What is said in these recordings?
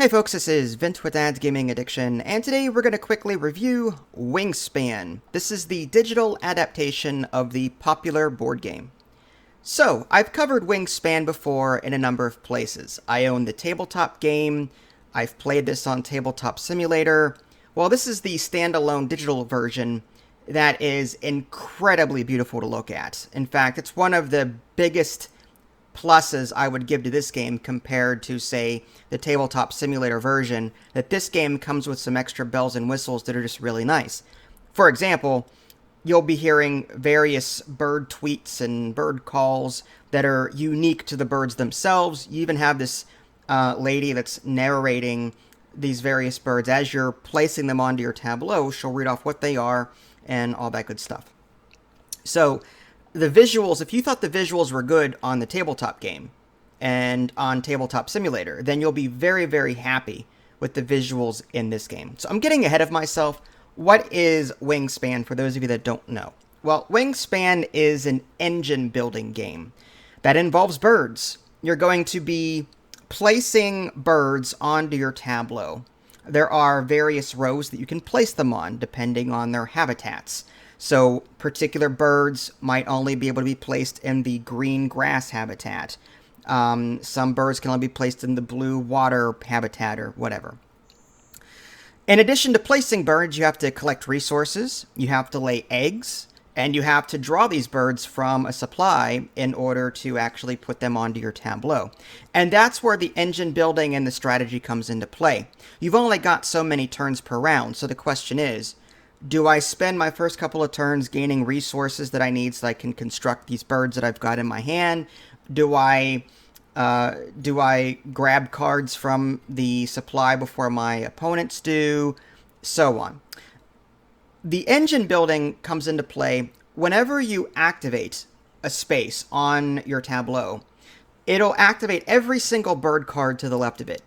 Hey folks, this is Vint with Dad's Gaming Addiction, and today we're going to quickly review Wingspan. This is the digital adaptation of the popular board game. So, I've covered Wingspan before in a number of places. I own the tabletop game, I've played this on Tabletop Simulator. Well, this is the standalone digital version that is incredibly beautiful to look at. In fact, it's one of the biggest pluses I would give to this game compared to, say, the Tabletop Simulator version, that this game comes with some extra bells and whistles that are just really nice. For example, you'll be hearing various bird tweets and bird calls that are unique to the birds themselves. You even have this lady that's narrating these various birds. As you're placing them onto your tableau, she'll read off what they are and all that good stuff. So, the visuals, if you thought the visuals were good on the tabletop game and on Tabletop Simulator, then you'll be very, very happy with the visuals in this game. So I'm getting ahead of myself. What is Wingspan, for those of you that don't know? Well, Wingspan is an engine building game that involves birds. You're going to be placing birds onto your tableau. There are various rows that you can place them on depending on their habitats. So particular birds might only be able to be placed in the green grass habitat. Some birds can only be placed in the blue water habitat or whatever. In addition to placing birds, you have to collect resources, you have to lay eggs, and you have to draw these birds from a supply in order to actually put them onto your tableau. And that's where the engine building and the strategy comes into play. You've only got so many turns per round, so the question is, do I spend my first couple of turns gaining resources that I need so I can construct these birds that I've got in my hand? Do I grab cards from the supply before my opponents do? So on. The engine building comes into play whenever you activate a space on your tableau. It'll activate every single bird card to the left of it.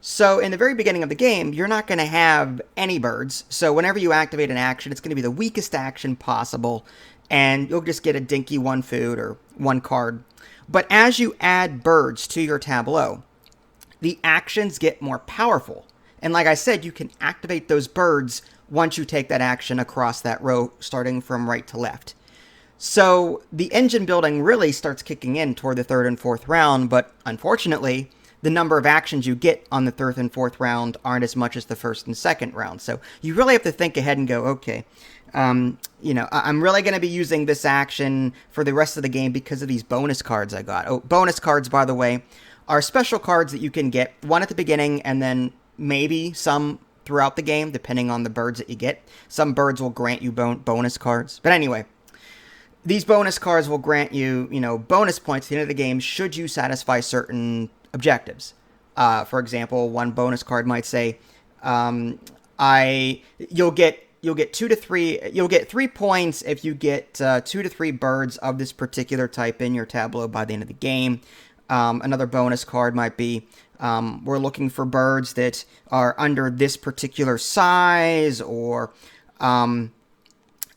So in the very beginning of the game, you're not going to have any birds. So whenever you activate an action, it's going to be the weakest action possible. And you'll just get a dinky one food or one card. But as you add birds to your tableau, the actions get more powerful. And like I said, you can activate those birds once you take that action across that row, starting from right to left. So the engine building really starts kicking in toward the third and fourth round. But unfortunately, the number of actions you get on the third and fourth round aren't as much as the first and second round. So you really have to think ahead and go, okay, I'm really going to be using this action for the rest of the game because of these bonus cards I got. Oh, bonus cards, by the way, are special cards that you can get, one at the beginning and then maybe some throughout the game, depending on the birds that you get. Some birds will grant you bonus cards. But anyway, these bonus cards will grant you, bonus points at the end of the game should you satisfy certain objectives. For example, one bonus card might say, you'll get 3 points if you get 2 to 3 birds of this particular type in your tableau by the end of the game. Another bonus card might be, we're looking for birds that are under this particular size, or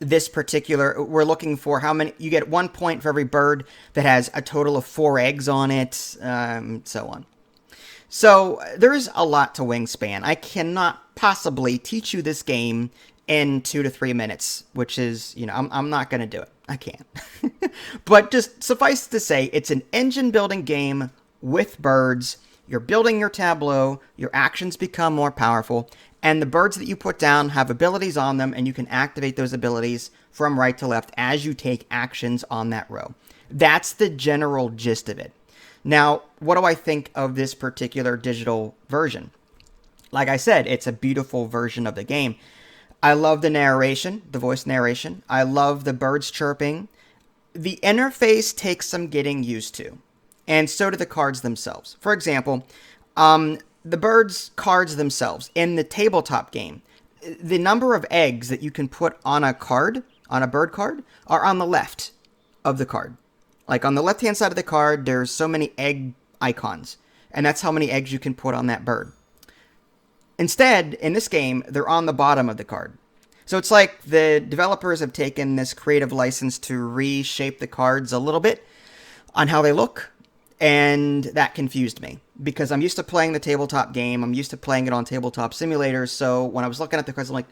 we're looking for how many, you get 1 point for every bird that has a total of 4 eggs on it, so on. So there's a lot to Wingspan. I cannot possibly teach you this game in 2 to 3 minutes, which is, I'm not going to do it. I can't. But just suffice to say, it's an engine building game with birds. You're building your tableau, your actions become more powerful, and the birds that you put down have abilities on them, and you can activate those abilities from right to left as you take actions on that row. That's the general gist of it. Now, what do I think of this particular digital version? Like I said, it's a beautiful version of the game. I love the narration, the voice narration. I love the birds chirping. The interface takes some getting used to, and so do the cards themselves. For example, the birds cards themselves in the tabletop game, the number of eggs that you can put on a card, on a bird card, are on the left of the card. Like on the left-hand side of the card, there's so many egg icons, and that's how many eggs you can put on that bird. Instead, in this game, they're on the bottom of the card. So it's like the developers have taken this creative license to reshape the cards a little bit on how they look, and that confused me. because I'm used to playing the tabletop game. I'm used to playing it on tabletop simulators. So when I was looking at the cards, I'm like,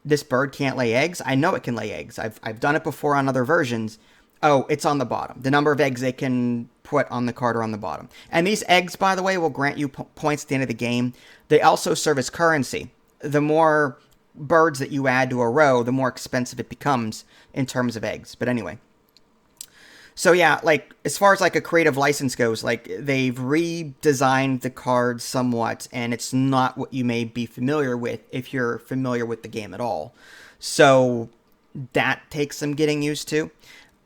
this bird can't lay eggs? I know it can lay eggs. I've done it before on other versions. Oh, it's on the bottom. The number of eggs they can put on the card are on the bottom. And these eggs, by the way, will grant you points at the end of the game. They also serve as currency. The more birds that you add to a row, the more expensive it becomes in terms of eggs. But anyway. So yeah, like as far as like a creative license goes, like they've redesigned the cards somewhat, and it's not what you may be familiar with if you're familiar with the game at all. So that takes some getting used to.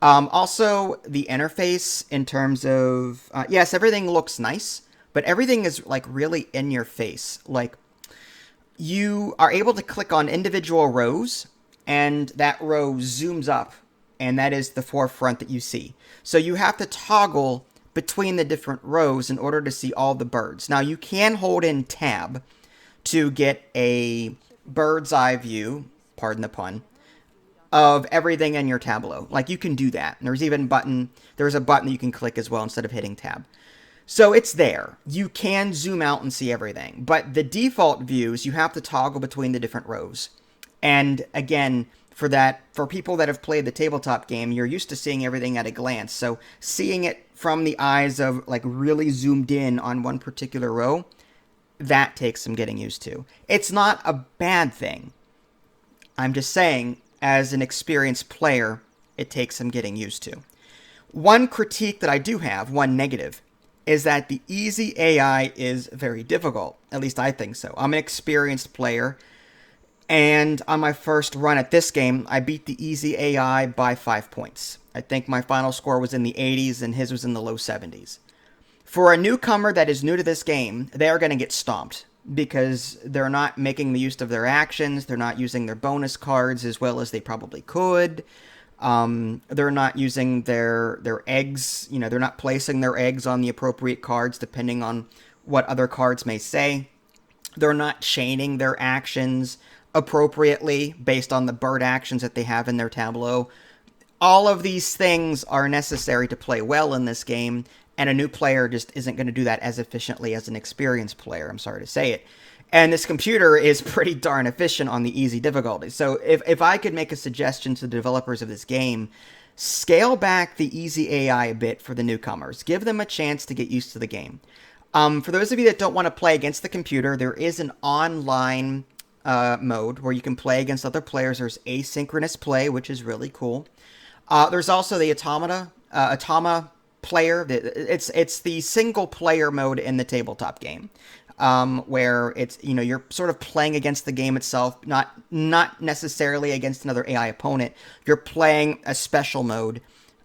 Also, the interface in terms of yes, everything looks nice, but everything is like really in your face. Like you are able to click on individual rows, and that row zooms up, and that is the forefront that you see. So you have to toggle between the different rows in order to see all the birds. Now you can hold in tab to get a bird's eye view, pardon the pun, of everything in your tableau. Like you can do that. There's a button that you can click as well instead of hitting tab. So it's there. You can zoom out and see everything. But the default views, you have to toggle between the different rows. And again, for people that have played the tabletop game, you're used to seeing everything at a glance. So seeing it from the eyes of like really zoomed in on one particular row, that takes some getting used to. It's not a bad thing. I'm just saying, as an experienced player, it takes some getting used to. One critique that I do have, one negative, is that the easy AI is very difficult. At least I think so. I'm an experienced player, and on my first run at this game, I beat the easy AI by 5 points. I think my final score was in the 80s, and his was in the low 70s. For a newcomer that is new to this game, they are going to get stomped, because they're not making the use of their actions, they're not using their bonus cards as well as they probably could. They're not using their eggs, they're not placing their eggs on the appropriate cards depending on what other cards may say. They're not chaining their actions appropriately based on the bird actions that they have in their tableau. All of these things are necessary to play well in this game, and a new player just isn't going to do that as efficiently as an experienced player, I'm sorry to say it. And this computer is pretty darn efficient on the easy difficulty. So if I could make a suggestion to the developers of this game, scale back the easy AI a bit for the newcomers. Give them a chance to get used to the game. For those of you that don't want to play against the computer, there is an online mode where you can play against other players. There's asynchronous play, which is really cool. There's also the Automa player. It's the single player mode in the tabletop game, where it's you're sort of playing against the game itself, not necessarily against another AI opponent. You're playing a special mode.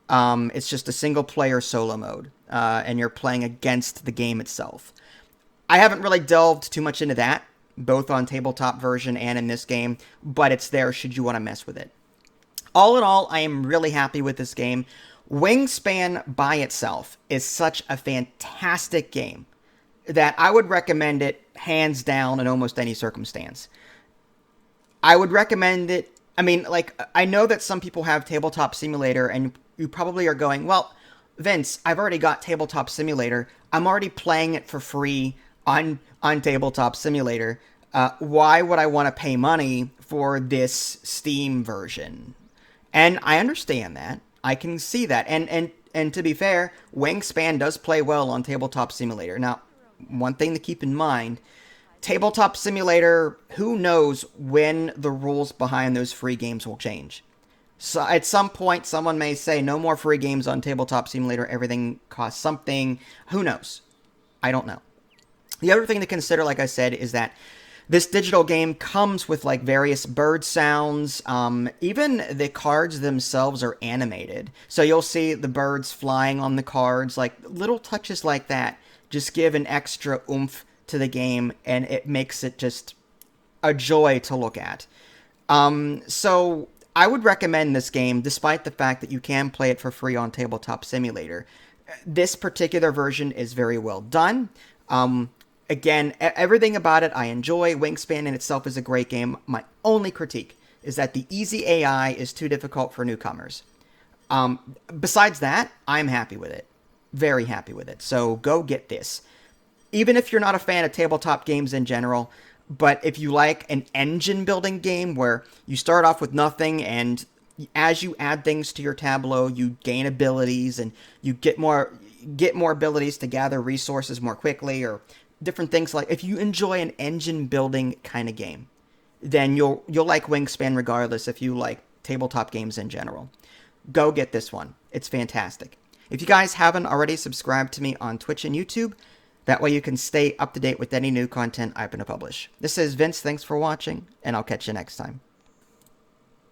It's just a single player solo mode, and you're playing against the game itself. I haven't really delved too much into that, both on tabletop version and in this game, but it's there should you want to mess with it. All in all, I am really happy with this game. Wingspan by itself is such a fantastic game that I would recommend it hands down in almost any circumstance. I would recommend it. I mean, like, I know that some people have Tabletop Simulator, and you probably are going, well, Vince, I've already got Tabletop Simulator. I'm already playing it for free on Tabletop Simulator. Why would I want to pay money for this Steam version? And I understand that. I can see that. And to be fair, Wingspan does play well on Tabletop Simulator. Now, one thing to keep in mind, Tabletop Simulator, who knows when the rules behind those free games will change. So at some point, someone may say, no more free games on Tabletop Simulator, everything costs something. Who knows? I don't know. The other thing to consider, like I said, is that this digital game comes with like various bird sounds. Even the cards themselves are animated. So you'll see the birds flying on the cards, like little touches like that just give an extra oomph to the game, and it makes it just a joy to look at. So I would recommend this game, despite the fact that you can play it for free on Tabletop Simulator. This particular version is very well done. Again, everything about it I enjoy. Wingspan in itself is a great game. My only critique is that the easy AI is too difficult for newcomers. Besides that, I'm happy with it. Very happy with it. So go get this. even if you're not a fan of tabletop games in general, but if you like an engine building game where you start off with nothing and as you add things to your tableau, you gain abilities and you get more abilities to gather resources more quickly or different things. Like if you enjoy an engine building kind of game, then you'll like Wingspan regardless if you like tabletop games in general. Go get this one. It's fantastic. If you guys haven't already subscribed to me on Twitch and YouTube, that way you can stay up to date with any new content I'm going to publish. This is Vince. Thanks for watching, and I'll catch you next time.